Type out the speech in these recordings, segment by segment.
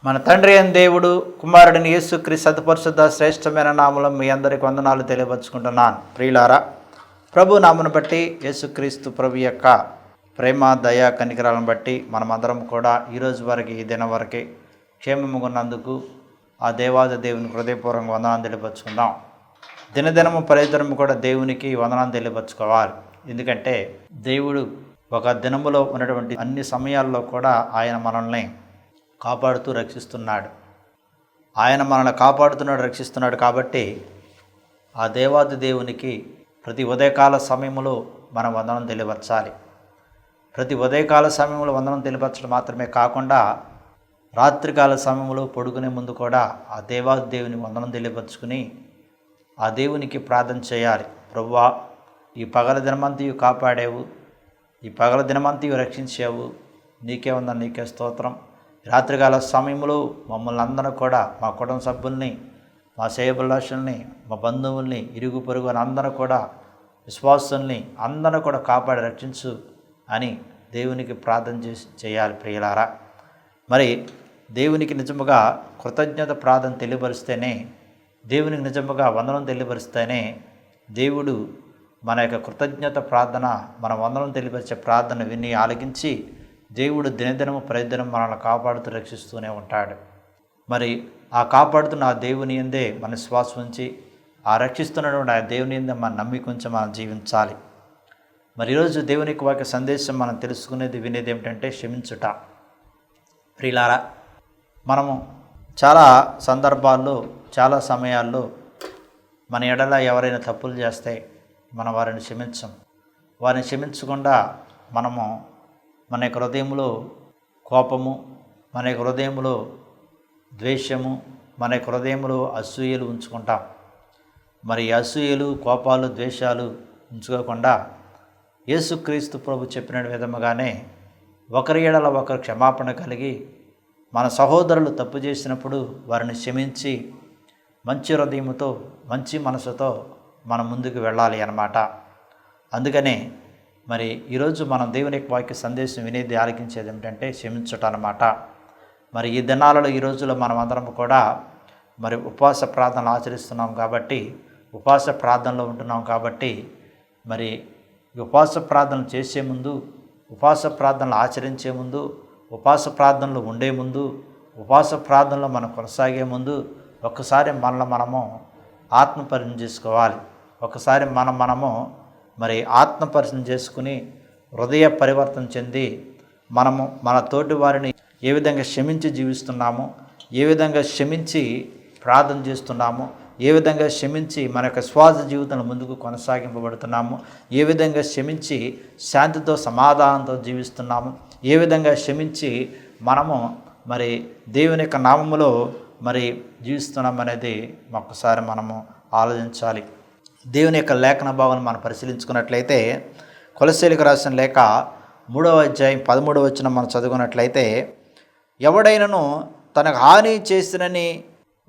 మన తండ్రి అయిన దేవుడు కుమారుడిని యేసుక్రీస్తు సత్పరిశుద్ధ శ్రేష్టమైన నామములో మీ అందరికి వందనాలు తెలియపరుచుకుంటున్నాను. ప్రియులారా, ప్రభు నామను బట్టి యేసుక్రీస్తు ప్రభు యొక్క ప్రేమ దయ కనికరాలను బట్టి మనమందరం కూడా ఈరోజు వరకు ఈ దినం వరకే క్షేమముగా ఉన్నందుకు ఆ దేవాది దేవుని హృదయపూర్వకంగా వందనాలు తెలియపరుచుకుందాం. దినదినము ప్రయత్నము కూడా దేవునికి వందనాలు తెలియపరచుకోవాలి. ఎందుకంటే దేవుడు ఒక దినములో ఉన్నటువంటి అన్ని సమయాల్లో కూడా ఆయన మనల్ని కాపాడుతూ రక్షిస్తున్నాడు. ఆయన మనల్ని కాపాడుతున్నాడు, రక్షిస్తున్నాడు. కాబట్టి ఆ దేవాది దేవునికి ప్రతి ఉదయకాల సమయంలో మనం వందనం తెలియపరచాలి. ప్రతి ఉదయకాల సమయంలో వందనం తెలియపరచడం మాత్రమే కాకుండా రాత్రికాల సమయంలో పడుకునే ముందు కూడా ఆ దేవాది దేవుని వందనం తెలియపరచుకుని ఆ దేవునికి ప్రార్థన చేయాలి. ప్రభువా, ఈ పగల దినమంతయు కాపాడావు, ఈ పగల దినమంతయు రక్షించావు, నీకే ఉందని నీకే స్తోత్రం. రాత్రికాల సమయంలో మమ్మల్ని అందరూ కూడా, మా కుటుంబ సభ్యుల్ని, మా సేవభిలాషుల్ని, మా బంధువుల్ని, ఇరుగు పొరుగు అందరూ కూడా, విశ్వాసుల్ని అందరూ కూడా కాపాడి రక్షించు అని దేవునికి ప్రార్థన చేయాలి. ప్రియులారా, మరి దేవునికి నిజముగా కృతజ్ఞత ప్రార్థన తెలియపరిస్తేనే, దేవునికి నిజముగా వందనం తెలియపరిస్తేనే దేవుడు మన యొక్క కృతజ్ఞత ప్రార్థన, మన వందనం తెలియపరిచే ప్రార్థన విని ఆలకించి దేవుడు దినదినము ప్రతిదినం మనల్ని కాపాడుతూ రక్షిస్తూనే ఉంటాడు. మరి ఆ కాపాడుతున్న ఆ దేవుని యందే మన శ్వాస ఉంచి, ఆ రక్షిస్తున్నటువంటి ఆ దేవుని యందే మన నమ్మిక ఉంచి మనం జీవించాలి. మరి ఈరోజు దేవుని యొక్క వాక్య సందేశం మనం తెలుసుకునేది, వినేది ఏమిటంటే క్షమించుట. ప్రియులారా, మనము చాలా సందర్భాల్లో, చాలా సమయాల్లో మన ఎడల ఎవరైనా తప్పులు చేస్తే మనం వారిని క్షమించం. వారిని క్షమించకుండా మనము మన యొక్క హృదయంలో కోపము, మన యొక్క హృదయంలో ద్వేషము, మన యొక్క హృదయంలో అసూయలు ఉంచుకుంటాం. మరి అసూయలు, కోపాలు, ద్వేషాలు ఉంచుకోకుండా యేసుక్రీస్తు ప్రభు చెప్పిన విధముగానే ఒకరి ఎడల ఒకరు క్షమాపణ కలిగి, మన సహోదరులు తప్పు చేసినప్పుడు వారిని క్షమించి మంచి హృదయముతో, మంచి మనసుతో మనం ముందుకు వెళ్ళాలి అన్నమాట. అందుకనే మరి ఈరోజు మనం దేవుని యొక్క వాక్య సందేశం వినేది, ఆలకించేది ఏమిటంటే క్షమించటం అన్నమాట. మరి ఈ దినాలలో, ఈ రోజుల్లో మనం అందరం కూడా మరి ఉపవాస ప్రార్థనలు ఆచరిస్తున్నాం కాబట్టి, ఉపవాస ప్రార్థనలో ఉంటున్నాం కాబట్టి, మరి ఉపవాస ప్రార్థనలు చేసే ముందు, ఉపవాస ప్రార్థనలు ఆచరించే ముందు, ఉపవాస ప్రార్థనలు ఉండే ముందు, ఉపవాస ప్రార్థనలో మనం కొనసాగే ముందు ఒక్కసారి మనము ఆత్మపరిశీలన చేసుకోవాలి. ఒకసారి మనము మరి ఆత్మపరిశీలన చేసుకుని హృదయ పరివర్తన చెంది మనము మన తోటి వారిని ఏ విధంగా క్షమించి జీవిస్తున్నామో, ఏ విధంగా క్షమించి ప్రార్థన చేస్తున్నామో, ఏ విధంగా క్షమించి మన యొక్క శ్వాస జీవితంలో ముందుకు కొనసాగింపబడుతున్నాము, ఏ విధంగా క్షమించి శాంతితో, సమాధానంతో జీవిస్తున్నాము, ఏ విధంగా క్షమించి మనము మరి దేవుని యొక్క నామములో మరి జీవిస్తున్నాం అనేది ఒక్కసారి మనము ఆలోచించాలి. దేవుని యొక్క లేఖన భావాన్ని మనం పరిశీలించుకున్నట్లయితే, కొలస్సీలకు రాసిన లేఖ 3వ అధ్యాయం 13వ వచనం మనం చదువుకున్నట్లయితే, ఎవడైనను తనకు హాని చేసినని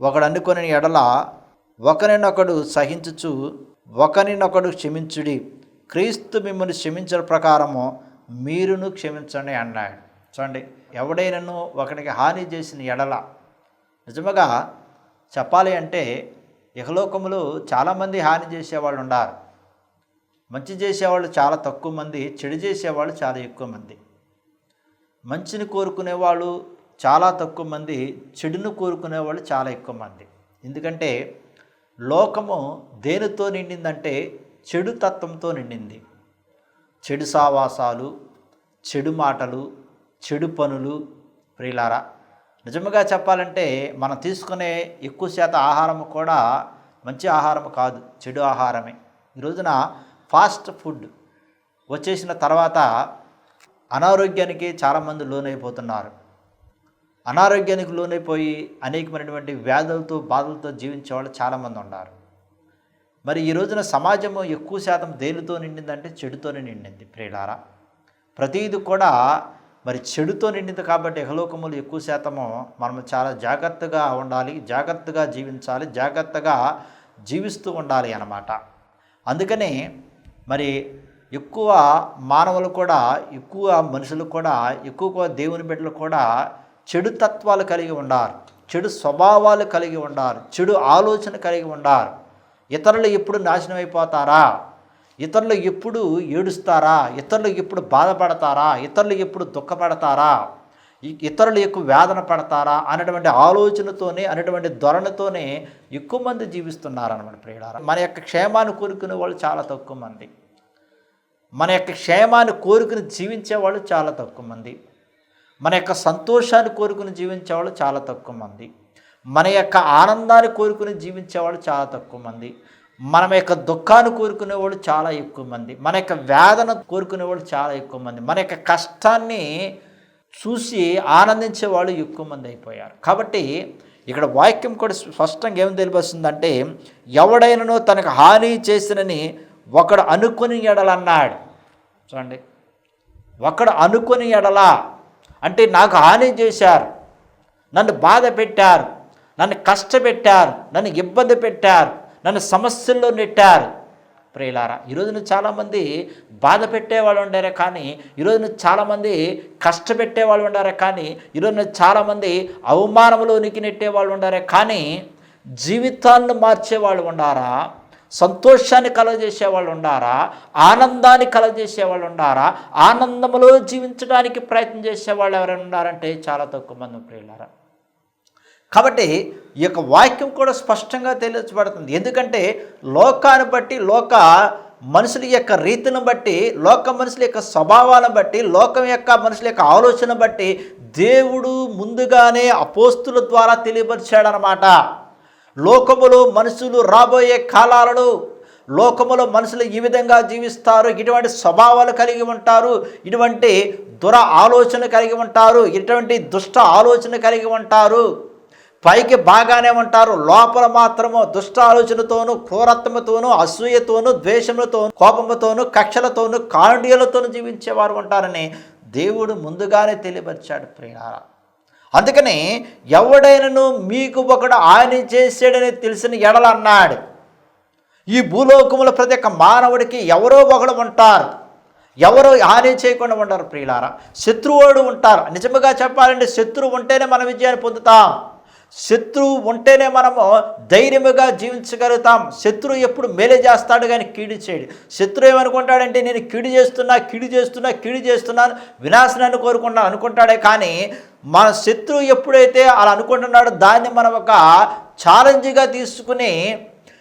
ఒకడు అనుకుని ఎడల ఒకరినొకడు సహించుచు ఒకరినొకడు క్షమించుడి, క్రీస్తు మిమ్మల్ని క్షమించిన ప్రకారము మీరును క్షమించండి అన్నాడు. చూడండి, ఎవడైనను ఒకరికి హాని చేసిన ఎడల, నిజముగా చెప్పాలి అంటే ఇహలోకములో చాలామంది హాని చేసేవాళ్ళు ఉన్నారు. మంచి చేసేవాళ్ళు చాలా తక్కువ మంది, చెడు చేసేవాళ్ళు చాలా ఎక్కువ మంది. మంచిని కోరుకునేవాళ్ళు చాలా తక్కువ మంది, చెడును కోరుకునేవాళ్ళు చాలా ఎక్కువ మంది. ఎందుకంటే లోకము దేనితో నిండిందంటే చెడు తత్వంతో నిండింది. చెడు సావాసాలు, చెడు మాటలు, చెడు పనులు. ప్రియులారా, నిజంగా చెప్పాలంటే మనం తీసుకునే ఎక్కువ శాతం ఆహారం కూడా మంచి ఆహారం కాదు, చెడు ఆహారమే. ఈ రోజున ఫాస్ట్ ఫుడ్ వచ్చేసిన తర్వాత అనారోగ్యానికి చాలామంది లోనైపోతున్నారు. అనారోగ్యానికి లోనైపోయి అనేకమైనటువంటి వ్యాధులతో, బాధలతో జీవించే వాళ్ళు చాలామంది ఉన్నారు. మరి ఈ రోజున సమాజము ఎక్కువ శాతం దేనితో నిండిందంటే చెడుతోనే నిండింది. ప్రియులారా, ప్రతిదీ కూడా మరి చెడుతో నిండింది. కాబట్టి ఇహలోకములు ఎక్కువ శాతము మనం చాలా జాగ్రత్తగా ఉండాలి, జాగ్రత్తగా జీవించాలి, జాగ్రత్తగా జీవిస్తూ ఉండాలి అన్నమాట. అందుకని మరి ఎక్కువ మానవులు కూడా, ఎక్కువ మనుషులు కూడా, ఎక్కువ దేవుని బిడ్డలు కూడా చెడు తత్వాలు కలిగి ఉండారు, చెడు స్వభావాలు కలిగి ఉండారు, చెడు ఆలోచన కలిగి ఉండారు. ఇతరులు ఎప్పుడు నాశనం అయిపోతారా, ఇతరులు ఎప్పుడు ఏడుస్తారా, ఇతరులు ఎప్పుడు బాధపడతారా, ఇతరులు ఎప్పుడు దుఃఖపడతారా, ఇతరులు ఎక్కువ వేదన పడతారా అనేటువంటి ఆలోచనతోనే, అనేటువంటి ధోరణితోనే ఎక్కువ మంది జీవిస్తున్నారన్నమాట ప్రియులారా. మన యొక్క క్షేమాన్ని కోరుకునే వాళ్ళు చాలా తక్కువ మంది, మన యొక్క క్షేమాన్ని కోరుకుని జీవించేవాళ్ళు చాలా తక్కువ మంది, మన యొక్క సంతోషాన్ని కోరుకుని జీవించేవాళ్ళు చాలా తక్కువ మంది, మన యొక్క ఆనందాన్ని కోరుకుని జీవించేవాళ్ళు చాలా తక్కువ మంది, మన యొక్క దుఃఖాన్ని కోరుకునేవాళ్ళు చాలా ఎక్కువ మంది, మన యొక్క వేదన కోరుకునేవాళ్ళు చాలా ఎక్కువ మంది, మన యొక్క కష్టాన్ని చూసి ఆనందించే వాళ్ళు ఎక్కువ మంది అయిపోయారు. కాబట్టి ఇక్కడ వాక్యం కూడా స్పష్టంగా ఏం తెలియస్తుందంటే, ఎవడైనానో తనకు హాని చేసినని ఒకడు అనుకుని ఎడలన్నాడు. చూడండి, ఒకడు అనుకుని ఎడలా అంటే నాకు హాని చేశారు, నన్ను బాధ పెట్టారు, నన్ను కష్టపెట్టారు, నన్ను ఇబ్బంది పెట్టారు, నన్ను సమస్యల్లో నెట్టారు. ప్రియులారా, ఈరోజున చాలామంది బాధ పెట్టేవాళ్ళు ఉండారే, కానీ ఈరోజున చాలామంది కష్టపెట్టేవాళ్ళు ఉండారే, కానీ ఈరోజున చాలామంది అవమానంలోనికి నెట్టేవాళ్ళు ఉండారే, కానీ జీవితాలను మార్చేవాళ్ళు ఉండారా, సంతోషాన్ని కలగజేసేవాళ్ళు ఉండారా, ఆనందాన్ని కలగజేసేవాళ్ళు ఉండారా, ఆనందంలో జీవించడానికి ప్రయత్నం చేసేవాళ్ళు ఎవరైనా ఉన్నారంటే చాలా తక్కువ మంది ప్రియులారా. కాబట్టి ఈ యొక్క వాక్యం కూడా స్పష్టంగా తెలియజేయబడుతుంది. ఎందుకంటే లోకాన్ని బట్టి, లోక మనుషుల యొక్క రీతిని బట్టి, లోక మనుషుల యొక్క స్వభావాలను బట్టి, లోకం యొక్క మనుషుల యొక్క ఆలోచన బట్టి దేవుడు ముందుగానే అపోస్తుల ద్వారా తెలియపరిచాడనమాట. లోకములో మనుషులు రాబోయే కాలాలలో లోకములో మనుషులు ఈ విధంగా జీవిస్తారు, ఇటువంటి స్వభావాలు కలిగి ఉంటారు, ఇటువంటి దుర ఆలోచన కలిగి ఉంటారు, ఇటువంటి దుష్ట ఆలోచన కలిగి ఉంటారు. పైకి బాగానే ఉంటారు, లోపల మాత్రము దుష్ట ఆలోచనతోనూ, క్రూరత్వముతోనూ, అసూయతోనూ, ద్వేషములతోనూ, కోపముతోనూ, కక్షలతోనూ, కాండియలతోనూ జీవించేవారు ఉంటారని దేవుడు ముందుగానే తెలియపరిచాడు ప్రియులారా. అందుకని ఎవడైనను మీకు ఒకడు హాని చేసాడని తెలిసిన ఎడల అన్నాడు. ఈ భూలోకముల ప్రతి ఒక్క మానవుడికి ఎవరో ఒకడు ఉంటారు, ఎవరో హాని చేయకుండా ఉంటారు ప్రియులారా. శత్రువుడు ఉంటారు. నిజముగా చెప్పాలంటే శత్రువు ఉంటేనే మనం విజయాన్ని పొందుతాం, శత్రువు ఉంటేనే మనము ధైర్యముగా జీవించగలుగుతాం. శత్రువు ఎప్పుడు మేలే చేస్తాడు కానీ కీడు చేయడు. శత్రువు ఏమనుకుంటాడంటే నేను కీడు చేస్తున్నాను, వినాశనాన్ని కోరుకుంటున్నాను అనుకుంటాడే, కానీ మన శత్రువు ఎప్పుడైతే అలా అనుకుంటున్నాడో దాన్ని మనం ఒక ఛాలెంజ్గా తీసుకుని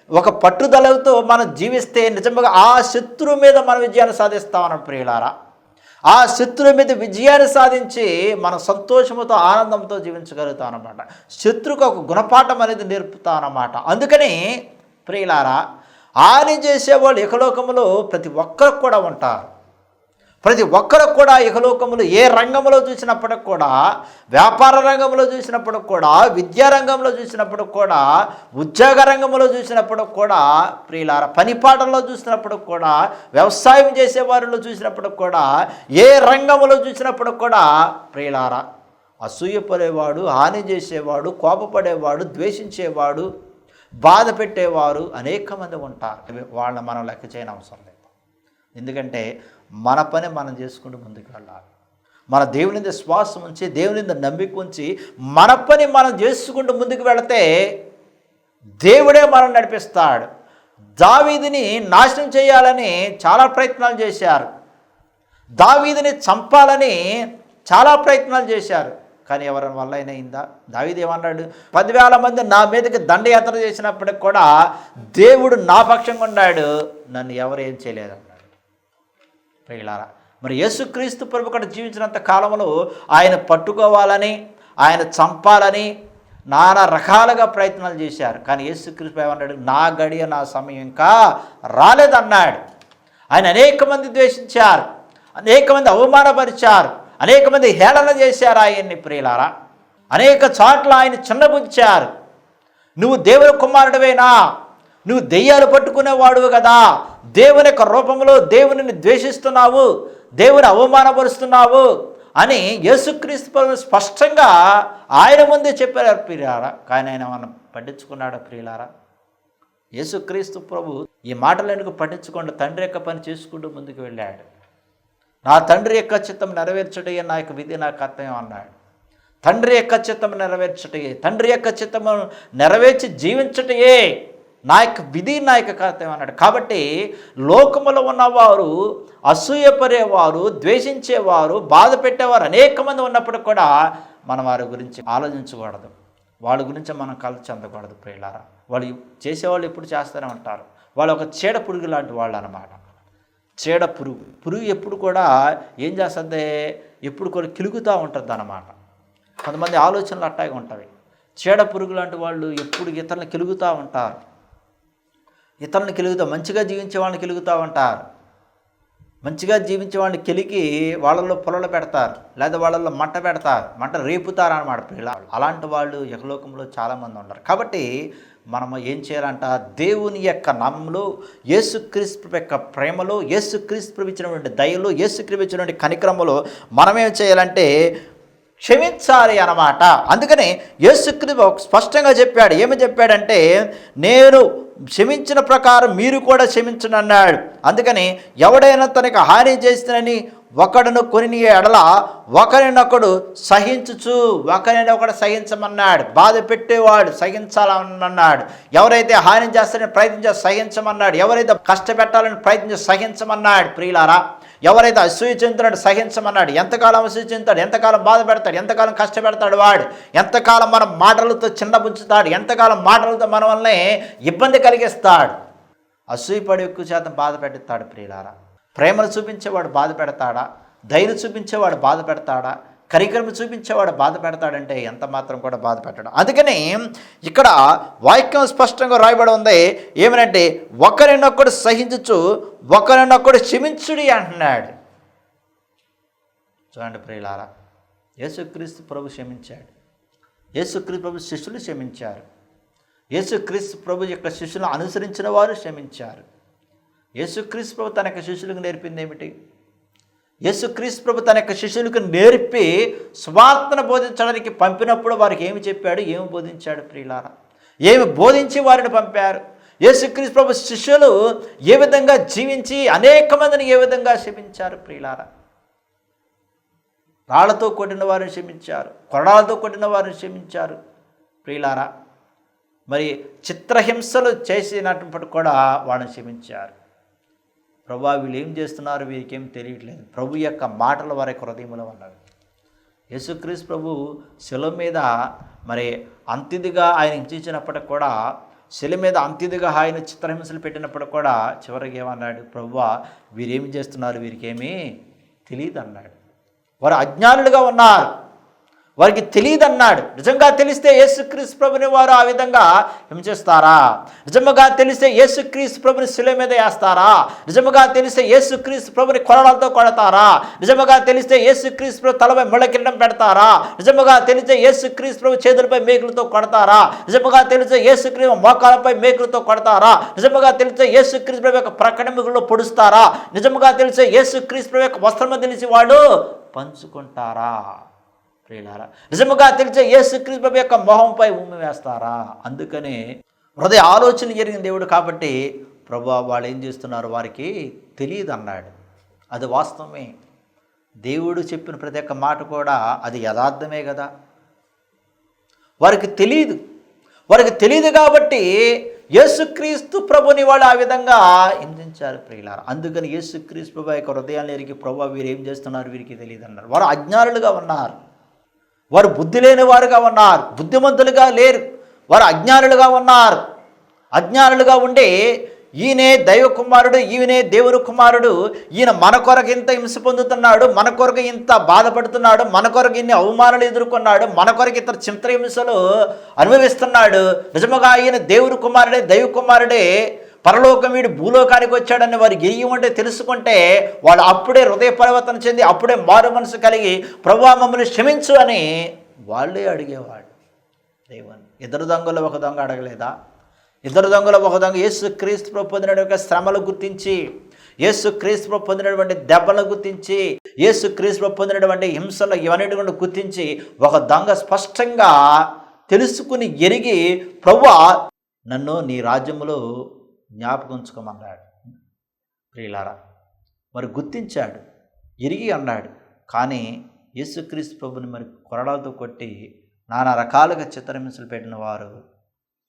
ఒక పట్టుదలతో మనం జీవిస్తే నిజంగా ఆ శత్రువు మీద మనం విజయాన్ని సాధిస్తామన్న ప్రియులారా. ఆ శత్రువు మీద విజయాన్ని సాధించి మన సంతోషంతో, ఆనందంతో జీవించగలుగుతాం అన్నమాట. శత్రువుకు ఒక గుణపాఠం అనేది నేర్పుతాం అన్నమాట. అందుకని ప్రియులారా, హాని చేసేవాళ్ళు ఇహలోకములో ప్రతి ఒక్కరికి కూడా ఉంటారు. ప్రతి ఒక్కరికి కూడా ఇహలోకములు ఏ రంగంలో చూసినప్పటికి కూడా, వ్యాపార రంగంలో చూసినప్పటికి కూడా, విద్యా రంగంలో చూసినప్పటికి కూడా, ఉద్యోగ రంగంలో చూసినప్పటికి కూడా ప్రియులారా, పనిపాటల్లో చూసినప్పటికి కూడా, వ్యవసాయం చేసేవారిలో చూసినప్పటికి కూడా, ఏ రంగంలో చూసినప్పటికి కూడా ప్రియులారా, అసూయపడేవాడు, హాని చేసేవాడు, కోపపడేవాడు, ద్వేషించేవాడు, బాధ పెట్టేవారు అనేక మంది ఉంటారు. వాళ్ళని మనం లెక్క చేయని అవసరం లేదు. ఎందుకంటే మన పని మనం చేసుకుంటూ ముందుకు వెళ్ళాలి. మన దేవుని మీద శ్వాసం ఉంచి, దేవుని మీద నమ్మిక ఉంచి మన పని మనం చేసుకుంటూ ముందుకు వెళితే దేవుడే మనం నడిపిస్తాడు. దావీదుని నాశనం చేయాలని చాలా ప్రయత్నాలు చేశారు, దావీదుని చంపాలని చాలా ప్రయత్నాలు చేశారు, కానీ ఎవరి వల్ల అయినా అయిందా? దావీదు ఏమన్నాడు? 10,000 మంది నా మీదకి దండయాత్ర చేసినప్పటికి కూడా దేవుడు నా పక్షంగా ఉన్నాడు, నన్ను ఎవరు ఏం చేయలేదన్నాడు ప్రియులారా. మరి యేసుక్రీస్తు ప్రభు కూడా జీవించినంత కాలంలో ఆయన పట్టుకోవాలని, ఆయన చంపాలని నానా రకాలుగా ప్రయత్నాలు చేశారు, కానీ యేసుక్రీస్తు ఏమన్నాడు? నా గడియ, నా సమయం ఇంకా రాలేదన్నాడు. ఆయన అనేక మంది ద్వేషించారు, అనేక మంది అవమానపరిచారు, అనేక మంది హేళన చేశారు ఆయన్ని ప్రియులారా. అనేక చోట్ల ఆయన చిన్నబుచ్చారు. నువ్వు దేవుని కుమారుడివేనా, నువ్వు దెయ్యాలు పట్టుకునేవాడువు కదా, దేవుని యొక్క రూపంలో దేవునిని ద్వేషిస్తున్నావు, దేవుని అవమానపరుస్తున్నావు అని యేసుక్రీస్తు స్పష్టంగా ఆయన ముందే చెప్పారు ప్రియులారా. కానీ ఆయన మనం పట్టించుకున్నాడు ప్రియులారా? యేసుక్రీస్తు ప్రభు ఈ మాటలు ఎందుకు పట్టించుకుంటూ తండ్రి యొక్క పని చేసుకుంటూ ముందుకు వెళ్ళాడు. నా తండ్రి యొక్క చిత్తం నెరవేర్చడే నా యొక్క విధి, నా కర్తవ్యం అన్నాడు. తండ్రి యొక్క చిత్తము నెరవేర్చటయే, తండ్రి యొక్క చిత్తము నెరవేర్చి జీవించటయే నా యొక్క విధి, నా యొక్క కర్తవ్యం అన్నాడు. కాబట్టి లోకములో ఉన్నవారు, అసూయపడేవారు, ద్వేషించేవారు, బాధ పెట్టేవారు అనేక మంది ఉన్నప్పుడు కూడా మనం వారి గురించి ఆలోచించకూడదు, వాళ్ళ గురించి మనం కలత చెందకూడదు ప్రియులారా. వాళ్ళు చేసేవాళ్ళు ఎప్పుడు చేస్తూనే ఉంటారు. వాళ్ళు ఒక చీడ పురుగు లాంటి వాళ్ళు అన్నమాట. చీడ పురుగు ఎప్పుడు కూడా ఏం చేస్తుంది, ఎప్పుడు కూడా కిలుగుతూ ఉంటుంది అన్నమాట. కొంతమంది ఆలోచనలు అట్టాగే ఉంటాయి. చీడ పురుగు లాంటి వాళ్ళు ఎప్పుడు ఇతరులను కిలుగుతూ ఉంటారు, మంచిగా జీవించే వాళ్ళని కిలుగుతూ ఉంటారు. మంచిగా జీవించే వాళ్ళని కెలికి వాళ్ళల్లో పొలలు పెడతారు, లేదా వాళ్ళల్లో మంట పెడతారు, మంట రేపుతారు అన్నమాట పిల్లలు. అలాంటి వాళ్ళు యహలోకంలో చాలామంది ఉన్నారు. కాబట్టి మనము ఏం చేయాలంట, దేవుని యొక్క నామములో, యేసుక్రీస్తు యొక్క ప్రేమలో, యేసుక్రీస్తు ఇచ్చినటువంటి దయలో, యేసుక్రీస్తు ఇచ్చినటువంటి కనికరములో మనం ఏం చేయాలంటే క్షమించాలి అన్నమాట. అందుకని యేసుక్రీస్తు స్పష్టంగా చెప్పాడు. ఏమి చెప్పాడంటే, నేను క్షమించిన ప్రకారం మీరు కూడా క్షమించండి అన్నాడు. అందుకని ఎవడైనా తనకు హాని చేసినని ఒకడును కొని ఎడల ఒకరినొకడు ఒకరినొకడు సహించమన్నాడు. బాధ పెట్టేవాడు సహించాలన్నాడు. ఎవరైతే హాని చేస్తారని ప్రయత్నించే సహించమన్నాడు. ఎవరైతే కష్టపెట్టాలని ప్రయత్నించి సహించమన్నాడు ప్రియులారా. ఎవరైతే అసూయ చెందుతున్నాడు సహించమన్నాడు. ఎంతకాలం అసూయ చెందుతాడు, ఎంతకాలం బాధ పెడతాడు, ఎంతకాలం కష్టపెడతాడు వాడు, ఎంతకాలం మన మాటలతో చిన్నబుచ్చుతాడు, ఎంతకాలం మాటలతో మన వల్లనే ఇబ్బంది కలిగిస్తాడు. అసూయపడి ఎక్కువ శాతం బాధ పెట్టిస్తాడు ప్రియులారా. ప్రేమను చూపించేవాడు బాధ పెడతాడా, ధైర్యం చూపించేవాడు బాధ పెడతాడా, కరికరము చూపించేవాడు బాధ పెడతాడంటే ఎంత మాత్రం కూడా బాధ పెట్టాడు. అందుకని ఇక్కడ వాక్యం స్పష్టంగా రాయబడి ఉంది. ఏమనంటే ఒకరినొక్కడు సహించుచు ఒకరినొక్కడు క్షమించుడి అంటున్నాడు. చూడండి ప్రియులారా, యేసుక్రీస్తు ప్రభు క్షమించాడు. యేసుక్రీస్తు ప్రభు శిష్యులు క్షమించారు. యేసుక్రీస్తు ప్రభు యొక్క శిష్యులను అనుసరించిన వారు క్షమించారు. యేసుక్రీస్తు ప్రభు తన యొక్క శిష్యులకు నేర్పింది ఏమిటి? యేసుక్రీస్తు ప్రభు తన యొక్క శిష్యులకు నేర్పి సువార్తను బోధించడానికి పంపినప్పుడు వారికి ఏమి చెప్పాడు, ఏమి బోధించాడు ప్రియులారా? ఏమి బోధించి వారిని పంపారు? యేసుక్రీస్తు ప్రభు శిష్యులు ఏ విధంగా జీవించి అనేక మందిని ఏ విధంగా క్షమించారు ప్రియులారా? రాళ్లతో కొట్టిన వారిని క్షమించారు, కొరడాలతో కొట్టిన వారిని క్షమించారు ప్రియులారా. మరి చిత్రహింసలు చేసినప్పుడు కూడా వారిని క్షమించారు. ప్రభు వీళ్ళు ఏం చేస్తున్నారు, వీరికి ఏం తెలియట్లేదు. ప్రభు యొక్క మాటలు వారి హృదయంలో ఉన్నవి. యేసుక్రీస్తు ప్రభు శిలువ మీద మరి అంతిదిగా ఆయన హింసించినప్పటికి కూడా, శిలువ మీద అంతిదిగా ఆయన చిత్రహింసలు పెట్టినప్పుడు కూడా చివరికి ఏమన్నాడు, ప్రభువా వీరేం చేస్తున్నారు, వీరికేమీ తెలియదు అన్నాడు. వారు అజ్ఞానులుగా ఉన్నారు, వారికి తెలియదు అన్నాడు. నిజంగా తెలిస్తే యేసుక్రీస్తు ప్రభుని వారు ఆ విధంగా హింసిస్తారా? నిజముగా తెలిస్తే యేసుక్రీస్తు ప్రభుని శిలువ మీద వేస్తారా? నిజముగా తెలిస్తే యేసుక్రీస్తు ప్రభుని కొరడాలతో కొడతారా? నిజముగా తెలిస్తే యేసుక్రీస్తు ప్రభు తలపై ముళ్ళకిరీటం పెడతారా? నిజముగా తెలిస్తే యేసుక్రీస్తు ప్రభు చేతులపై మేకులతో కొడతారా? నిజముగా తెలిస్తే యేసుక్రీస్తు మోకాలపై మేకులతో కొడతారా? నిజముగా తెలిస్తే యేసుక్రీస్తు ప్రభు యొక్క ప్రకటనలో పొడుస్తారా? నిజముగా తెలిస్తే యేసుక్రీస్తు ప్రభు యొక్క వస్త్రము తెలిసి వాళ్ళు పంచుకుంటారా ప్రియులారా? నిజముగా తెలిసే యేసుక్రీస్తు ప్రభు యొక్క మొహంపై ఉమ్మి వేస్తారా? అందుకనే హృదయ ఆలోచన జరిగిన దేవుడు కాబట్టి ప్రభువా వాళ్ళు ఏం చేస్తున్నారు, వారికి తెలియదు అన్నాడు. అది వాస్తవమే. దేవుడు చెప్పిన ప్రతి ఒక్క మాట కూడా అది యథార్థమే కదా. వారికి తెలియదు కాబట్టి యేసుక్రీస్తు ప్రభుని వాళ్ళు ఆ విధంగా హింసించారు ప్రియులారా. అందుకని యేసుక్రీస్తు ప్రభు యొక్క హృదయాన్ని ఎరిగి ప్రభువా వీరు ఏం చేస్తున్నారు, వీరికి తెలియదు అన్నారు. వారు అజ్ఞానులుగా ఉన్నారు, వారు బుద్ధి లేని వారుగా ఉన్నారు, బుద్ధిమంతులుగా లేరు, వారు అజ్ఞానులుగా ఉన్నారు. అజ్ఞానులుగా ఉండి ఈయనే దైవ కుమారుడు, ఈయనే దేవుని కుమారుడు, ఈయన మన కొరకు ఇంత హింస పొందుతున్నాడు, మన కొరకు ఇంత బాధపడుతున్నాడు, మన కొరకు ఇన్ని అవమానాలు ఎదుర్కొన్నాడు, మన కొరకు ఇతర చిత్రహింసలు అనుభవిస్తున్నాడు. నిజముగా ఈయన దేవుని కుమారుడే, దైవ కుమారుడే, పరలోకం వీడు భూలోకానికి వచ్చాడని వారు ఉంటే తెలుసుకుంటే వాళ్ళు అప్పుడే హృదయ పరివర్తన చెంది అప్పుడే మారు మనసు కలిగి ప్రభువా మమ్మల్ని క్షమించు అని వాళ్ళే అడిగేవాడు దేవుని. ఇద్దరు దొంగలు ఒక దొంగ అడగలేదా? ఇద్దరు దొంగలు ఒక దొంగ యేసుక్రీస్తు ప్రభు పొందినటువంటి శ్రమలు గుర్తించి, యేసుక్రీస్తు ప్రభు పొందినటువంటి దెబ్బలను గుర్తించి, యేసుక్రీస్తు ప్రభు పొందినటువంటి హింసలు ఇవన్నిటి కూడా గుర్తించి ఒక దొంగ స్పష్టంగా తెలుసుకుని ఎరిగి ప్రభువా నన్ను నీ రాజ్యములో జ్ఞాపకం ఉంచుకోమన్నాడు ప్రియులారా. మరి గుర్తించాడు, ఎరిగి అన్నాడు. కానీ యేసుక్రీస్తు ప్రభుని మరి కొరడాలతో కొట్టి నానా రకాలుగా చిత్రహింసలు పెట్టిన వారు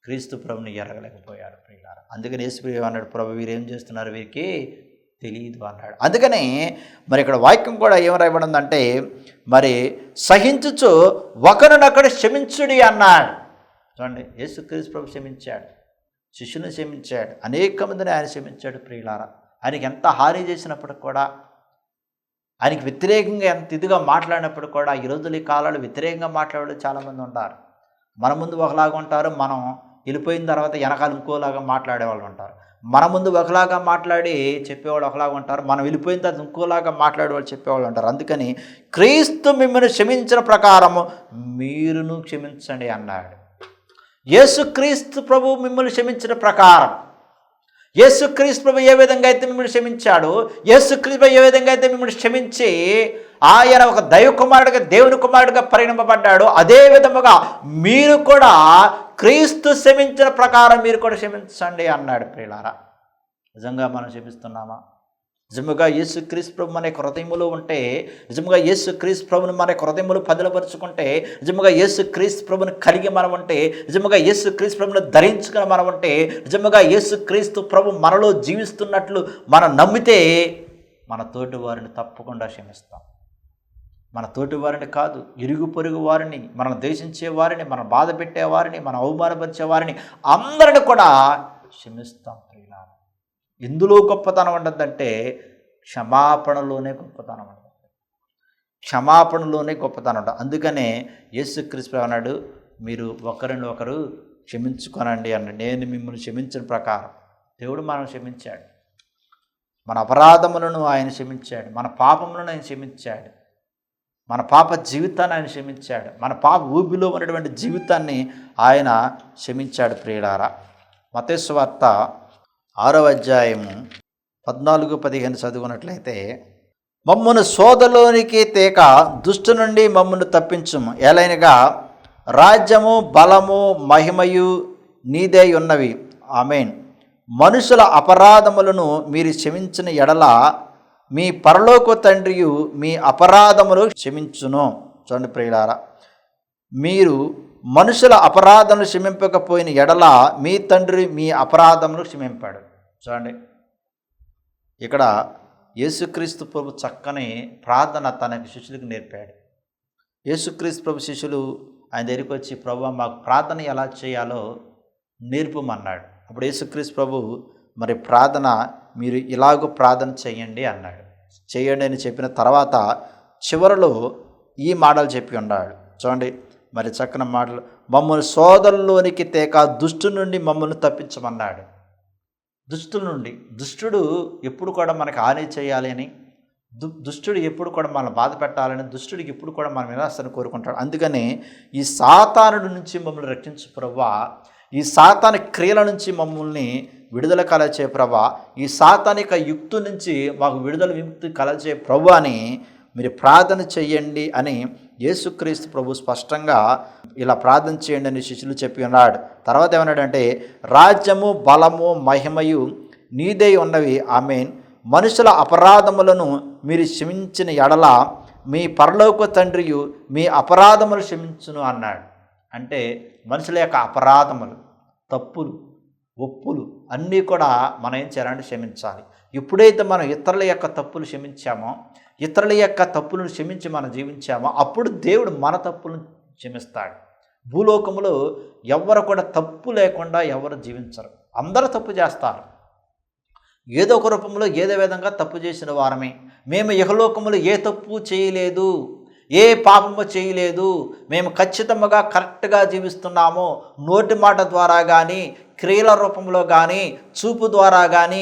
క్రీస్తు ప్రభుని ఎరగలేకపోయారు ప్రియులారా. అందుకని యేసు ప్రభు అన్నాడు, ప్రభు వీరు ఏం చేస్తున్నారు, వీరికి తెలియదు అన్నాడు. అందుకని మరి ఇక్కడ వాక్యం కూడా ఏం రాయబడిందంటే, మరి సహించుచు ఒకరినొకడు క్షమించుడి అన్నాడు. చూడండి, యేసుక్రీస్తు ప్రభు క్షమించాడు, శిష్యుని క్షమించాడు, అనేక మందిని ఆయన క్షమించాడు ప్రియులారా. ఆయనకి ఎంత హాని చేసినప్పుడు కూడా, ఆయనకి వ్యతిరేకంగా ఎంత ఇదిగా మాట్లాడినప్పుడు కూడా, ఈ రోజులు ఈ కాలాలు వ్యతిరేకంగా మాట్లాడే చాలామంది ఉంటారు. మన ముందు ఒకలాగా ఉంటారు, మనం వెళ్ళిపోయిన తర్వాత వెనకాల ఇంకోలాగా మాట్లాడే వాళ్ళు ఉంటారు. మన ముందు ఒకలాగా మాట్లాడి చెప్పేవాళ్ళు ఒకలాగా ఉంటారు, మనం వెళ్ళిపోయిన తర్వాత ఇంకోలాగా మాట్లాడేవాళ్ళు చెప్పేవాళ్ళు ఉంటారు. అందుకని క్రీస్తు మిమ్మల్ని క్షమించిన ప్రకారము మీరును క్షమించండి అన్నాడు. యేసుక్రీస్తు ప్రభు మిమ్మల్ని క్షమించిన ప్రకారం, యేసుక్రీస్తు ప్రభు ఏ విధంగా అయితే మిమ్మల్ని క్షమించాడో, యేసుక్రీస్తు ప్రభు ఏ విధంగా అయితే మిమ్మల్ని క్షమించి ఆయన ఒక దైవ కుమారుడిగా, దేవుని కుమారుడిగా పరిగణింపబడ్డాడు, అదే విధముగా మీరు కూడా క్రీస్తు క్షమించిన ప్రకారం మీరు కూడా క్షమించండి అన్నాడు ప్రియులారా. నిజంగా మనం క్షమిస్తున్నామా? నిజముగా యేసుక్రీస్తు ప్రభు మన హృదయములో ఉంటే, నిజముగా యేసుక్రీస్తు ప్రభుని మన హృదయములు పదిలపరుచుకుంటే, నిజముగా యేసుక్రీస్తు ప్రభుని కలిగి మనం ఉంటే, నిజముగా యేసుక్రీస్తు ప్రభుని ధరించుకుని మనం ఉంటే, నిజముగా యేసుక్రీస్తు ప్రభు మనలో జీవిస్తున్నట్లు మనం నమ్మితే మన తోటి వారిని తప్పకుండా క్షమిస్తాం. మన తోటి వారిని కాదు, ఇరుగు పొరుగు వారిని, మనం ద్వేషించే వారిని, మనం బాధ పెట్టేవారిని, మనం అవమానపరిచే వారిని అందరిని కూడా క్షమిస్తాం ప్రియులారా. ఎందులో గొప్పతనం ఉండదంటే క్షమాపణలోనే గొప్పతనం ఉంటుంది. క్షమాపణలోనే గొప్పతనం ఉంటుంది. అందుకనే యేసుక్రీస్తు అన్నాడు, మీరు ఒకరిని ఒకరు క్షమించుకోనండి అన్నాడు. నేను మిమ్మల్ని క్షమించిన ప్రకారం దేవుడు మనం క్షమించాడు. మన అపరాధములను ఆయన క్షమించాడు, మన పాపములను ఆయన క్షమించాడు, మన పాప జీవితాన్ని ఆయన క్షమించాడు, మన పాప ఊబిలో ఉన్నటువంటి జీవితాన్ని ఆయన క్షమించాడు ప్రియులారా. మత్తయి సువార్త 6వ అధ్యాయము 14-15 చదువుకున్నట్లయితే, మమ్మును శోధలోనికి తేక దుష్టు నుండి మమ్మును తప్పించుము, ఏలైనగా రాజ్యము బలము మహిమయు నీదే ఉన్నవి, ఆమేన్. మనుషుల అపరాధములను మీరు క్షమించిన ఎడల మీ పరలోక తండ్రియు మీ అపరాధములు క్షమించును. చూడండి ప్రియులారా, మీరు మనుషుల అపరాధములు క్షమింపకపోయిన ఎడల మీ తండ్రి మీ అపరాధములు క్షమింపాడు. చూడండి, ఇక్కడ యేసుక్రీస్తు ప్రభు చక్కని ప్రార్థన తనకి శిష్యులకు నేర్పాడు. యేసుక్రీస్తు ప్రభు శిష్యులు ఆయన దగ్గరికి వచ్చి, ప్రభు మాకు ప్రార్థన ఎలా చేయాలో నేర్పమన్నాడు. అప్పుడు యేసుక్రీస్తు ప్రభు మరి ప్రార్థన మీరు ఇలాగూ ప్రార్థన చేయండి అన్నాడు. చేయండి అని చెప్పిన తర్వాత చివరిలో ఈ మాటలు చెప్పి ఉన్నాడు. చూడండి, మరి చక్కని మాటలు, మమ్మల్ని శోధనలోనికి తేక దుష్టు నుండి మమ్మల్ని తప్పించమన్నాడు. దుష్టుల నుండి, దుష్టుడు ఎప్పుడు కూడా మనకు హాని చేయాలి అని, దుష్టుడు ఎప్పుడు కూడా మనం బాధ పెట్టాలని, దుష్టుడికి ఎప్పుడు కూడా మనం వినాశని కోరుకుంటాడు. అందుకని ఈ సాతానుడి నుంచి మమ్మల్ని రక్షించు ప్రభువా, ఈ సాతాని క్రియల నుంచి మమ్మల్ని విడుదల కలచే ప్రభా, ఈ సాతానిక యుక్తు నుంచి మాకు విడుదల విముక్తి కలచే ప్రభు అని మీరు ప్రార్థన చెయ్యండి అని యేసుక్రీస్తు ప్రభు స్పష్టంగా ఇలా ప్రార్థన చేయండి అని శిష్యులు చెప్పి ఉన్నాడు. తర్వాత ఏమన్నాడంటే, రాజ్యము బలము మహిమయు నీదే ఉన్నవి, ఆమేన్. మనుషుల అపరాధములను మీరు క్షమించిన ఎడల మీ పరలోక తండ్రియు మీ అపరాధములు క్షమించును అన్నాడు. అంటే మనుషుల యొక్క అపరాధములు, తప్పులు, ఒప్పులు అన్నీ కూడా మనం ఏం చేయాలంటే క్షమించాలి. ఎప్పుడైతే మనం ఇతరుల యొక్క తప్పులు క్షమించామో, ఇతరుల యొక్క తప్పులను క్షమించి మనం జీవించామో, అప్పుడు దేవుడు మన తప్పులను క్షమిస్తాడు. భూలోకములో ఎవరు కూడా తప్పు లేకుండా ఎవరు జీవించరు, అందరూ తప్పు చేస్తారు. ఏదో ఒక రూపంలో ఏదో విధంగా తప్పు చేసిన వారమే. మేము ఇహలోకములో ఏ తప్పు చేయలేదు, ఏ పాపము చేయలేదు, మేము ఖచ్చితంగా కరెక్ట్గా జీవిస్తున్నాము, నోటి మాట ద్వారా కానీ, క్రియల రూపంలో కానీ, చూపు ద్వారా కానీ,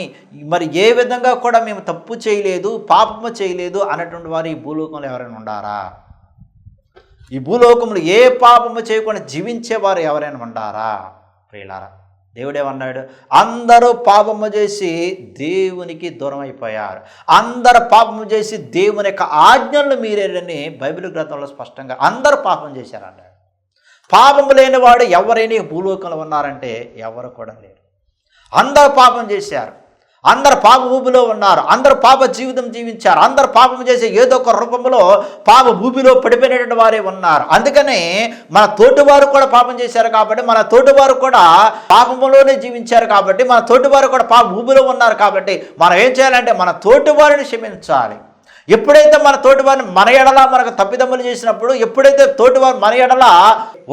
మరి ఏ విధంగా కూడా మేము తప్పు చేయలేదు, పాపము చేయలేదు అన్నటువంటి వారు ఈ భూలోకంలో ఎవరైనా ఉండారా? ఈ భూలోకంలో ఏ పాపము చేయకుండా జీవించేవారు ఎవరైనా ఉండారా? ప్రియులారా, దేవుడేమన్నాడు? అందరూ పాపము చేసి దేవునికి దూరం అయిపోయారు, అందరూ పాపము చేసి దేవుని యొక్క ఆజ్ఞలు మీరేనని బైబిల్ గ్రంథంలో స్పష్టంగా అందరూ పాపం చేశారన్నాడు. పాపము లేని వాడు ఎవరైనా భూలోకంలో ఉన్నారంటే ఎవరు కూడా లేరు. అందరూ పాపం చేశారు, అందరు పాప ఊబిలో ఉన్నారు, అందరూ పాప జీవితం జీవించారు, అందరు పాపం చేసే ఏదో ఒక రూపంలో పాప ఊబిలో పడిపోయినటువంటి వారే ఉన్నారు. అందుకని మన తోటివారు కూడా పాపం చేశారు కాబట్టి, మన తోటివారు కూడా పాపంలోనే జీవించారు కాబట్టి, మన తోటివారు కూడా పాప ఊబిలో ఉన్నారు కాబట్టి మనం ఏం చేయాలంటే మన తోటివారిని క్షమించాలి. ఎప్పుడైతే మన తోటివారిని మన ఎడల మనకు తప్పిదమ్ములు చేసినప్పుడు, ఎప్పుడైతే తోటివారు మన ఎడల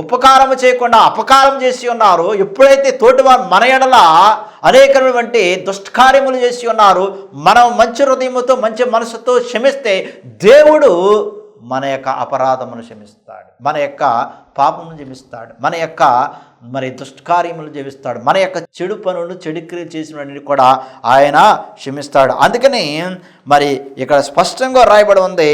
ఉపకారం చేయకుండా అపకారం చేసి ఉన్నారో, ఎప్పుడైతే తోటివారు మన ఎడల అనేకమైనటువంటి దుష్కార్యములు చేసి ఉన్నారు, మనం మంచి హృదయముతో మంచి మనసుతో క్షమిస్తే దేవుడు మన యొక్క అపరాధమును క్షమిస్తాడు, మన యొక్క పాపమును క్షమిస్తాడు, మన యొక్క దుష్కార్యములు క్షమిస్తాడు, మన యొక్క చెడు పనులు చెడు క్రియలు చేసినవన్నీ కూడా ఆయన క్షమిస్తాడు. అందుకని ఇక్కడ స్పష్టంగా రాయబడి ఉంది,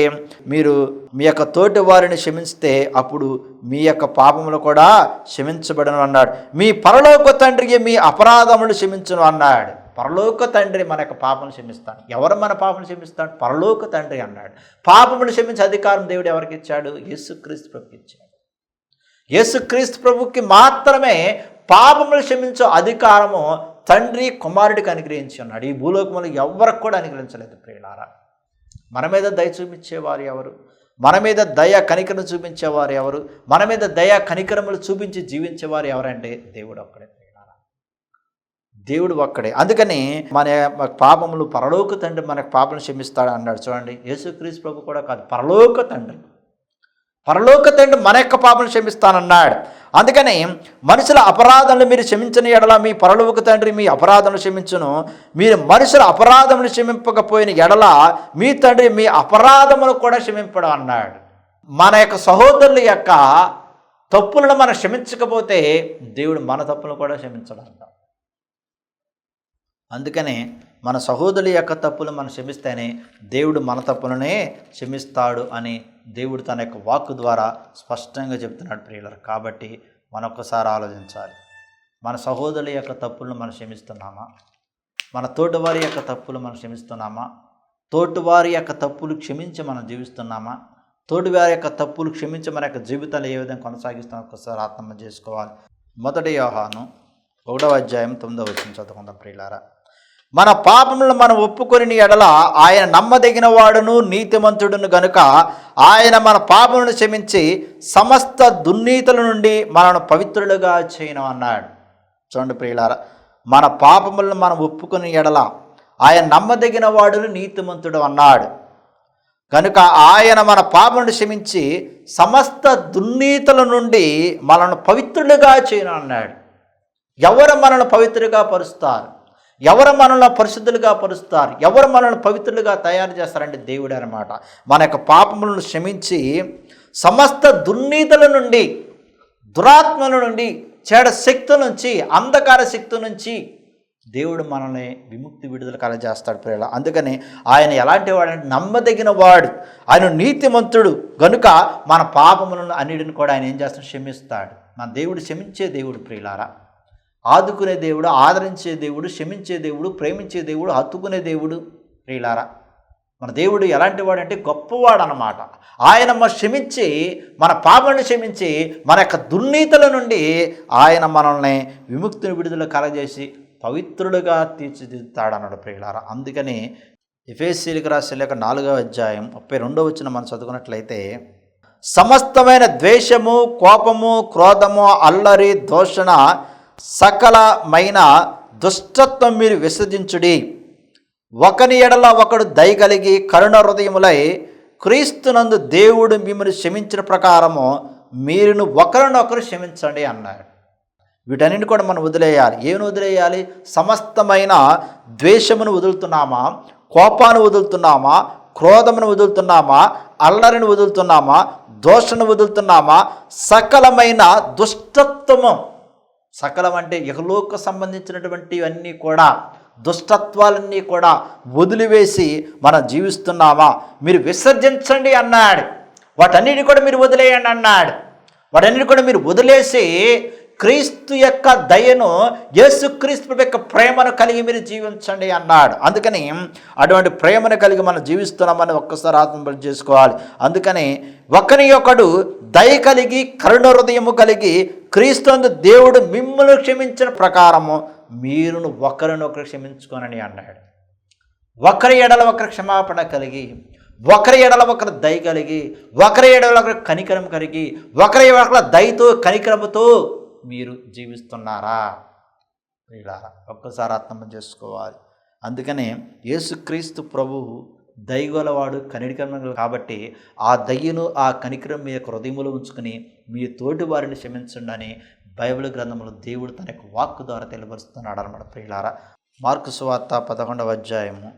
మీరు మీ యొక్క తోటి వారిని క్షమిస్తే అప్పుడు మీ యొక్క పాపములు కూడా క్షమించబడను అన్నాడు. మీ పరలోక తండ్రికి మీ అపరాధములు క్షమించును అన్నాడు. పరలోక తండ్రి మన యొక్క పాపను క్షమిస్తాడు. ఎవరు మన పాపను క్షమిస్తాడు? పరలోక తండ్రి అన్నాడు. పాపములు క్షమించే అధికారం దేవుడు ఎవరికి ఇచ్చాడు? యేసుక్రీస్తు ప్రభుకి ఇచ్చాడు. యేసుక్రీస్తు ప్రభుకి మాత్రమే పాపములు క్షమించే అధికారము తండ్రి కుమారుడికి అనుగ్రహించి ఉన్నాడు. ఈ భూలోకములు ఎవరికి కూడా అనుగ్రహించలేదు. ప్రియులారా, మన మీద దయ చూపించేవారు ఎవరు? మన మీద దయ కనికరం చూపించేవారు ఎవరు? మన మీద దయ కనికరములు చూపించి జీవించేవారు ఎవరంటే దేవుడు ఒక్కడే. దేవుడు ఒక్కడే. అందుకని మన పాపములు పరలోక తండ్రి మనకు పాపను క్షమిస్తాడు అన్నాడు. చూడండి, యేసుక్రీస్తు ప్రభు కూడా కాదు, పరలోక తండ్రి మన యొక్క పాపను క్షమిస్తానన్నాడు. అందుకని మనుషుల అపరాధములు మీరు క్షమించని ఎడల మీ పరలోక తండ్రి మీ అపరాధములు క్షమించును. మీరు మనుషుల అపరాధములు క్షమింపకపోయిన ఎడల మీ తండ్రి మీ అపరాధములు కూడా క్షమింపడం అన్నాడు. మన యొక్క సహోదరుల యొక్క తప్పులను మనం క్షమించకపోతే దేవుడు మన తప్పులను కూడా క్షమించడం అంటాం. అందుకనే మన సహోదరుల యొక్క తప్పులు మనం క్షమిస్తేనే దేవుడు మన తప్పులనే క్షమిస్తాడు అని దేవుడు తన యొక్క వాక్కు ద్వారా స్పష్టంగా చెప్తున్నాడు. ప్రియులారా, కాబట్టి మనం ఒక్కసారి ఆలోచించాలి. మన సహోదరుల యొక్క తప్పులను మనం క్షమిస్తున్నామా? మన తోటివారి యొక్క తప్పులు మనం క్షమిస్తున్నామా? తోటివారి యొక్క తప్పులు క్షమించి మనం జీవిస్తున్నామా? తోటివారి యొక్క తప్పులు క్షమించి మన యొక్క జీవితాలు ఏ విధంగా కొనసాగిస్తామో ఒక్కసారి ఆత్మ చేసుకోవాలి. 1 యోహాను 1:9 చదువుకుందాం. ప్రియులారా, మన పాపములను మనం ఒప్పుకొని ఎడల ఆయన నమ్మదగిన వాడును నీతిమంతుడును గనుక ఆయన మన పాపములను క్షమించి సమస్త దుర్నీతుల నుండి మనను పవిత్రులుగా చేయను అన్నాడు. చూడండి ప్రియులారా, మన పాపములను మనం ఒప్పుకొని ఎడల ఆయన నమ్మదగిన వాడును నీతిమంతుడు అన్నాడు కనుక ఆయన మన పాపములను క్షమించి సమస్త దుర్నీతుల నుండి మనను పవిత్రులుగా చేయను అన్నాడు. ఎవరు మనల్ని పవిత్రులుగా పరుస్తారు? ఎవరు మనల్ని పరిశుద్ధులుగా పరుస్తారు? ఎవరు మనల్ని పవిత్రులుగా తయారు చేస్తారంటే దేవుడే అన్నమాట. మన యొక్క పాపములను క్షమించి సమస్త దుర్నీతుల నుండి, దురాత్మల నుండి, చెడ శక్తుల నుంచి, అంధకార శక్తి నుంచి దేవుడు మనల్ని విముక్తి విడుదల కలగజేస్తాడు ప్రియులారా. అందుకని ఆయన ఎలాంటి వాడంటే నమ్మదగిన వాడు, ఆయన నీతిమంతుడు గనుక మన పాపములను అన్నిటిని కూడా ఆయన ఏం చేస్తాడు? క్షమిస్తాడు. మన దేవుడు క్షమించే దేవుడు ప్రియులారా, ఆదుకునే దేవుడు, ఆదరించే దేవుడు, క్షమించే దేవుడు, ప్రేమించే దేవుడు, హత్తుకునే దేవుడు ప్రియులారా. మన దేవుడు ఎలాంటి వాడంటే గొప్పవాడు అన్నమాట. ఆయన క్షమించి మన పాపలను క్షమించి మన యొక్క దుర్నీతుల నుండి ఆయన మనల్ని విముక్తిని విడుదల కలగజేసి పవిత్రులుగా తీర్చిదిద్దుతాడన్నాడు ప్రియులారా. అందుకని ఎఫెసీయులకు రాసిన 4:32 మనం చదువుకున్నట్లయితే, సమస్తమైన ద్వేషము, కోపము, క్రోధము, అల్లరి, దూషణ, సకలమైన దుష్టత్వం మీరు విసర్జించుడి. ఒకని ఎడల ఒకడు దయ కలిగి కరుణ హృదయములై క్రీస్తునందు దేవుడు మిమ్మల్ని క్షమించిన ప్రకారము మీరును ఒకరినొకరు క్షమించండి అన్నాడు. వీటన్నిటిని కూడా మనం వదిలేయాలి. ఏమి వదిలేయాలి? సమస్తమైన ద్వేషమును వదులుతున్నామా? కోపాన్ని వదులుతున్నామా? క్రోధమును వదులుతున్నామా? అల్లరిని వదులుతున్నామా? దోషను వదులుతున్నామా? సకలమైన దుష్టత్వము, సకలం అంటే ఇహలోక సంబంధించినటువంటివన్నీ కూడా, దుష్టత్వాలన్నీ కూడా వదిలివేసి మనం జీవిస్తున్నామా? మీరు విసర్జించండి అన్నాడు. వాటన్నిటిని కూడా మీరు వదిలేయండి అన్నాడు. వాటన్నిటిని కూడా మీరు వదిలేసి క్రీస్తు యొక్క దయను, యేసుక్రీస్తు యొక్క ప్రేమను కలిగి మీరు జీవించండి అన్నాడు. అందుకని అటువంటి ప్రేమను కలిగి మనం జీవిస్తున్నామని ఒక్కసారి ఆత్మ చేసుకోవాలి. అందుకని ఒకని ఒకడు దయ కలిగి కరుణ హృదయము కలిగి క్రీస్తునందు దేవుడు మిమ్మల్ని క్షమించిన ప్రకారము మీరును ఒకరినొకరు క్షమించుకోనని అన్నాడు. ఒకరి ఎడల ఒకరి క్షమాపణ కలిగి, ఒకరి ఎడల ఒకరు దయ కలిగి, ఒకరి ఎడల ఒకరు కనికరం కలిగి, ఒకరి ఎడల దయతో కనికరముతో మీరు జీవిస్తున్నారా? ఇలా ఒక్కసారి అర్థం చేసుకోవాలి. అందుకనే యేసుక్రీస్తు ప్రభువు దయగలవాడు, కనికరం కాబట్టి ఆ దయ్యను, ఆ కనికరం మీ యొక్క హృదయంలో ఉంచుకుని మీ తోటి వారిని క్షమించండి అని బైబిల్ గ్రంథంలో దేవుడు తన యొక్క వాక్కు ద్వారా తెలియపరుస్తున్నాడు అన్నమాట. ప్రియులారా, మార్కు సువార్త 11వ అధ్యాయము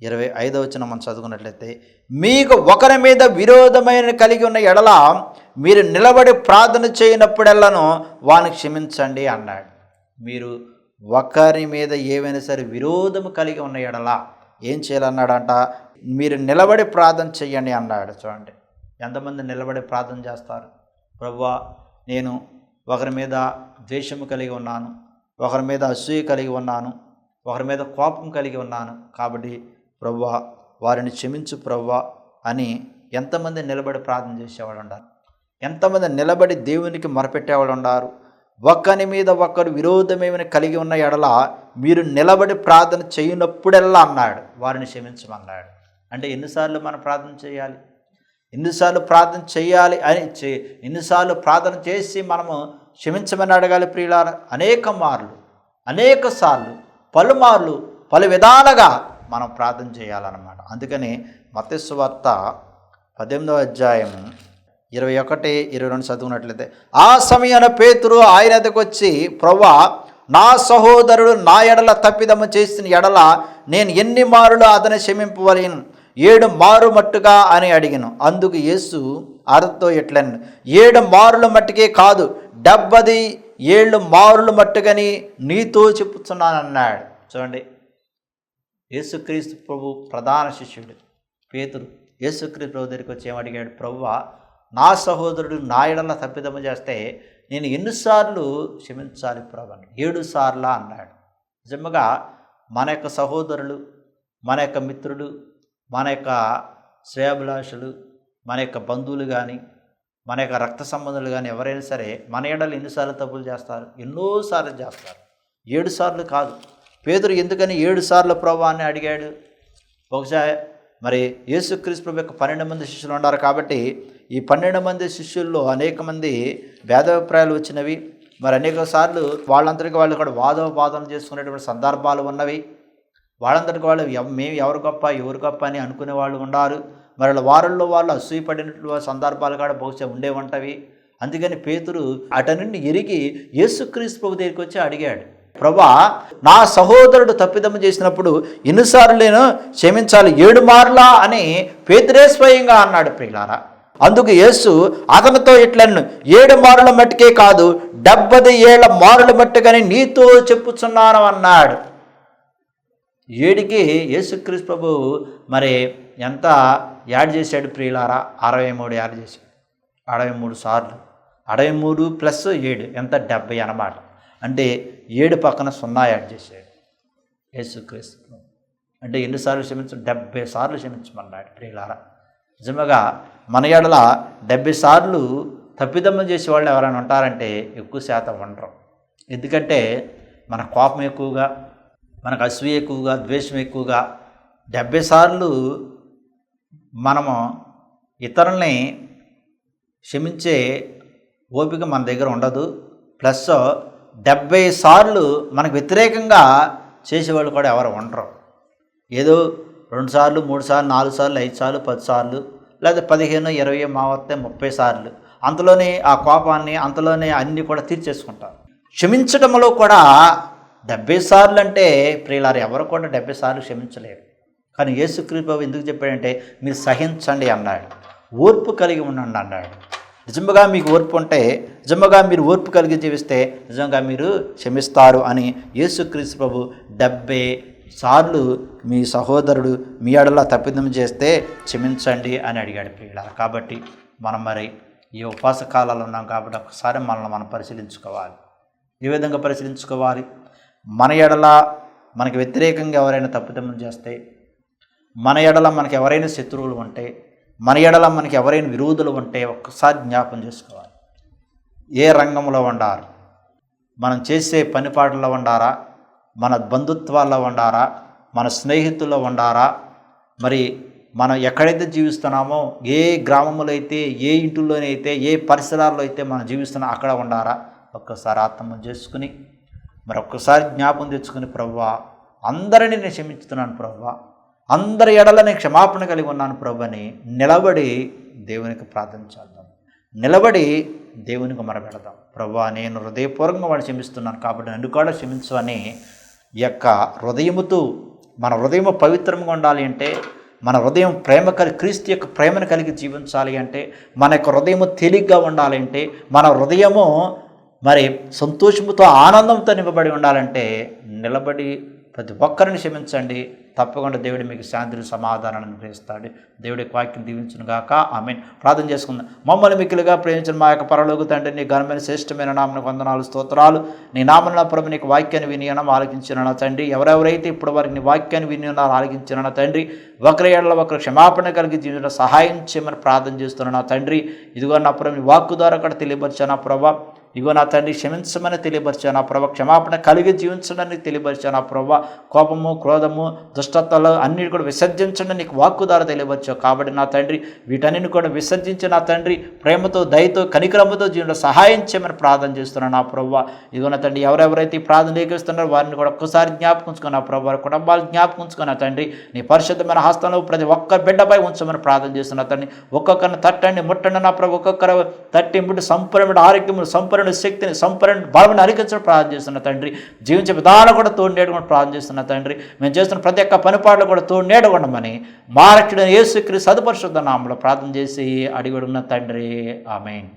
25వ వచనం మనం చదువుకున్నట్లయితే, మీకు ఒకరి మీద విరోధమైన కలిగి ఉన్న ఎడల మీరు నిలబడి ప్రార్థన చేయనప్పుడెల్లను వాని క్షమించండి అన్నాడు. మీరు ఒకరి మీద ఏవైనా సరే విరోధము కలిగి ఉన్న ఎడల ఏం చేయాలన్నాడంట? మీరు నిలబడి ప్రార్థన చెయ్యండి అన్నాడు. చూడండి, ఎంతమంది నిలబడి ప్రార్థన చేస్తారు? ప్రభువా, నేను ఒకరి మీద ద్వేషము కలిగి ఉన్నాను, ఒకరి మీద అసూయ కలిగి ఉన్నాను, ఒకరి మీద కోపం కలిగి ఉన్నాను, కాబట్టి ప్రభువా వారిని క్షమించు ప్రభువా అని ఎంతమంది నిలబడి ప్రార్థన చేసేవాళ్ళు ఉన్నారు? ఎంతమంది నిలబడి దేవునికి మొరపెట్టేవాళ్ళు ఉన్నారు? ఒకరి మీద ఒకరు విరోధమేమని కలిగి ఉన్న ఎడల మీరు నిలబడి ప్రార్థన చేయనప్పుడెల్లా అన్నాడు వారిని క్షమించమన్నాడు. అంటే ఎన్నిసార్లు మనం ప్రార్థన చేయాలి? ఎన్నిసార్లు ప్రార్థన చేయాలి అని ఎన్నిసార్లు ప్రార్థన చేసి మనము క్షమించమని అడగాలి? ప్రియులారా, అనేక మార్లు, అనేక సార్లు, పలుమార్లు, పలు విధాలుగా మనం ప్రార్థన చేయాలన్నమాట. అందుకని మత్తయి సువార్త 18వ అధ్యాయము 21, 22 చదువుకున్నట్లయితే, ఆ సమయాన పేతురు ఆయన ఎద్దకు వచ్చి, ప్రభువా, నా సహోదరుడు నా ఎడల తప్పిదము చేసిన ఎడల నేను ఎన్ని మారులు అతని క్షమింపవలేను? 7 మారు మట్టుగా అని అడిగాను. అందుకు యేసు అతనితో ఇట్లను, 7 మారుల మట్టుకే కాదు, 77 మారులు మట్టుగని నీతో చెప్పుతున్నాను అన్నాడు. చూడండి, యేసుక్రీస్తు ప్రభు ప్రధాన శిష్యుడు పేతురు యేసుక్రీస్తు ప్రభు దగ్గరికి వచ్చి ఏమడిగాడు? ప్రభువా, నా సహోదరుడు నా ఎడల తప్పిదము చేస్తే నేను ఎన్నిసార్లు క్షమించాలి ప్రభు? 7 సార్లా అన్నాడు. నిజంగా మన యొక్క సహోదరులు, మన యొక్క మిత్రులు, మన యొక్క శ్రేయాభిలాషులు, మన యొక్క బంధువులు కానీ, మన యొక్క రక్త సంబంధులు కానీ ఎవరైనా సరే మన ఎడలు ఎన్నిసార్లు తప్పులు చేస్తారు? ఎన్నోసార్లు చేస్తారు. 7 సార్లు కాదు. పేతురు ఎందుకని 7 సార్లు ప్రభువా అని అడిగాడు? ఒకసారి మరి యేసుక్రీస్తు ప్రభు యొక్క 12 మంది శిష్యులు ఉన్నారు కాబట్టి ఈ 12 మంది శిష్యుల్లో అనేక మంది భేదాభిప్రాయాలు వచ్చినవి. మరి అనేక సార్లు వాళ్ళందరికీ వాళ్ళు కూడా వాదోపాదన చేసుకునేటువంటి సందర్భాలు ఉన్నవి. వాళ్ళందరికీ వాళ్ళు మేము ఎవరు గొప్ప అని అనుకునే వాళ్ళు ఉన్నారు. మరి వారిలో వాళ్ళు అసూయపడినటువంటి సందర్భాలు కూడా బహుశా ఉండేవంటవి. అందుకని పేతురు అటనుండి ఎరిగి యేసుక్రీస్తు ప్రభు దగ్గరికి వచ్చి అడిగాడు, ప్రభువా, నా సహోదరుడు తప్పిదము చేసినప్పుడు ఎన్నిసార్లు నేను క్షమించాలి? 7 మార్లా అని పేతురే స్వయంగా అన్నాడు. ప్రియులారా, అందుకు యేసు అతనితో ఇట్లను, 7 మారుల మట్టుకే కాదు, 77 మారుల మట్టుకని నీతో చెప్పుచున్నాను అన్నాడు. 7కి యేసుక్రీస్తు ప్రభు మరి ఎంత యాడ్ చేశాడు ప్రియులారా? 63 యాడ్ చేశాడు. 63 సార్లు, 63 ప్లస్ 7 ఎంత? 70 అన్నమాట. అంటే 7 పక్కన 0 యాడ్ చేశాడు యేసుక్రీస్తు. అంటే ఎన్నిసార్లు క్షమించు? 70 సార్లు క్షమించమన్నాడు. ప్రియులారా, నిజంగా మన ఎడల 70 సార్లు తప్పిదమ్మ చేసే వాళ్ళు ఎవరైనా ఉంటారంటే ఎక్కువ శాతం ఉండరు. ఎందుకంటే మన కోపం ఎక్కువగా, మనకు అసూయ ఎక్కువగా, ద్వేషం ఎక్కువగా. 70 సార్లు మనము ఇతరుల్ని క్షమించే ఓపిక మన దగ్గర ఉండదు. ప్లస్ 70 సార్లు మనకు వ్యతిరేకంగా చేసేవాళ్ళు కూడా ఎవరు ఉండరు. ఏదో 2 సార్లు, 3 సార్లు, 4 సార్లు, 5 సార్లు, 10 సార్లు, లేదా 15, 20 మావస్తే 30 సార్లు అంతలోనే ఆ కోపాన్ని, అంతలోనే అన్నీ కూడా తీర్చేసుకుంటారు. క్షమించడంలో కూడా 70 సార్లు అంటే ప్రియులారు ఎవరు కూడా 70 సార్లు క్షమించలేరు. కానీ యేసుక్రీస్తు ప్రభు ఎందుకు చెప్పాడంటే మీరు సహించండి అన్నాడు, ఓర్పు కలిగి ఉండండి అన్నాడు. నిజంగా మీకు ఓర్పు ఉంటే, నిజంగా మీరు ఓర్పు కలిగి జీవిస్తే నిజంగా మీరు క్షమిస్తారు అని యేసుక్రీస్తు ప్రభు 70 సార్లు మీ సహోదరుడు మీ ఎడల తప్పిదం చేస్తే క్షమించండి అని అడిగాడు ప్రియులారా. కాబట్టి మనం మరి ఈ ఉపవాస కాలాలు ఉన్నాం కాబట్టి ఒకసారి మనల్ని మనం పరిశీలించుకోవాలి. ఏ విధంగా పరిశీలించుకోవాలి? మన ఎడల మనకు వ్యతిరేకంగా ఎవరైనా తప్పిదం చేస్తే, మన ఎడల మనకు ఎవరైనా శత్రువులు ఉంటే, మన ఎడల మనకి ఎవరైనా విరోధులు ఉంటే ఒక్కసారి జ్ఞాపం చేసుకోవాలి. ఏ రంగంలో ఉండారు? మనం చేసే పనిపాటల్లో ఉండారా? మన బంధుత్వాల్లో ఉండారా? మన స్నేహితుల్లో ఉండారా, మరి మనం ఎక్కడైతే జీవిస్తున్నామో, ఏ గ్రామంలో అయితే, ఏ ఇంటిలోనైతే, ఏ పరిసరాల్లో అయితే మనం జీవిస్తున్నామో అక్కడ ఉండారా? ఒక్కసారి ఆత్మ చేసుకుని మరి ఒక్కసారి జ్ఞాపకం తెచ్చుకుని, ప్రభువా అందరినీ నేను క్షమించుతున్నాను ప్రభువా, అందరి ఎడల నేను క్షమాపణ కలిగి ఉన్నాను ప్రభు అని నిలబడి దేవునికి ప్రార్థన చేద్దాం. నిలబడి దేవునికి మొరపెడదాం. ప్రభువా నేను హృదయపూర్వకంగా వాడిని క్షమిస్తున్నాను కాబట్టి నన్ను కూడా క్షమించు అని ఈ యొక్క హృదయముతో, మన హృదయం పవిత్రంగా ఉండాలి అంటే, మన హృదయం క్రీస్తు యొక్క ప్రేమను కలిగి జీవించాలి అంటే, మన యొక్క హృదయము తేలిగ్గా ఉండాలి అంటే, మన హృదయము మరి సంతోషముతో ఆనందంతో నింపబడి ఉండాలంటే నిలబడి ప్రతి ఒక్కరిని క్షమించండి. తప్పకుండా దేవుడు మీకు శాంతిని సమాధానాన్ని అనుగ్రహిస్తాడు. దేవుడి వాక్యం దీవించును గాక. ఆమేన్. ప్రార్థన చేసుకుందాం. మమ్మల్ని మిక్కిలిగా ప్రేమించిన మా యొక్క పరలోక తండ్రి, నీ ఘనమైన శ్రేష్టమైన నామమునకు వందనాలు స్తోత్రాలు. నీ నామమున ప్రభు నీకు వాక్యాన్ని వినియనం ఆలకించిన నా తండ్రి, ఎవరెవరైతే ఇప్పుడు వారికి నీ వాక్యాన్ని వినియనాలు ఆలకించిన నా తండ్రి, ఒకరి ఏళ్ళ ఒకరు క్షమాపణ కలిగి జీవించడం సహాయం చేయమని ప్రార్థన చేస్తున్న నా తండ్రి, ఇదిగో నా ప్రభు నీ వాక్కు ద్వారా కూడా తెలియపరిచాను నా ప్రభా. ఇగో నా తండ్రి క్షమించమని తెలియపరిచాను నా ప్రభా, క్షమాపణ కలిగి జీవించడానికి తెలియపరిచాను నా ప్రభా. కోపము, క్రోధము, దుష్టత్వాలు అన్నిటి కూడా విసర్జించండి నీకు వాక్కు ద్వారా తెలియపరిచావు. కాబట్టి నా తండ్రి వీటన్నిటిని కూడా విసర్జించి నా తండ్రి ప్రేమతో, దయతో, కనికరముతో జీవించడం సహాయం చేయమని ప్రార్థన చేస్తున్నాను నా ప్రభా. ఇదిగో నా తండ్రి ఎవరెవరైతే ఈ ప్రార్థన ఏకిస్తున్నారో వారిని కూడా ఒక్కసారి జ్ఞాపకుంచుకుని నా ప్రభా, వారి కుటుంబాలు జ్ఞాపకుంచుకుని నా తండ్రి నీ పరిశుద్ధమైన హస్తంలో ప్రతి ఒక్క బిడ్డపై ఉంచమని ప్రార్థన చేస్తున్నా తండ్రి. ఒక్కొక్కరిని తట్టండి, ముట్టండి నా ప్రభు, ఒక్కొక్కరు తట్టి ముట్టి సంపూర్ణ ఆరోగ్యము, సంపూర్ణ శక్తిని, సంపూర్ణ బలముని అరికించడం ప్రార్థన చేస్తున్న తండ్రి. జీవించే విధానం కూడా తోడునేడు కూడా ప్రార్థన చేస్తున్న తండ్రి. మేము చేస్తున్న ప్రతి ఒక్క పనిపాట్లు కూడా తోడునేడు ఉండమని మా రక్షకుడైన యేసుక్రీస్తు సదుపరిశుద్ధ నామములో ప్రార్థన చేసి అడిగి అడుగున్న తండ్రి. ఆమేన్.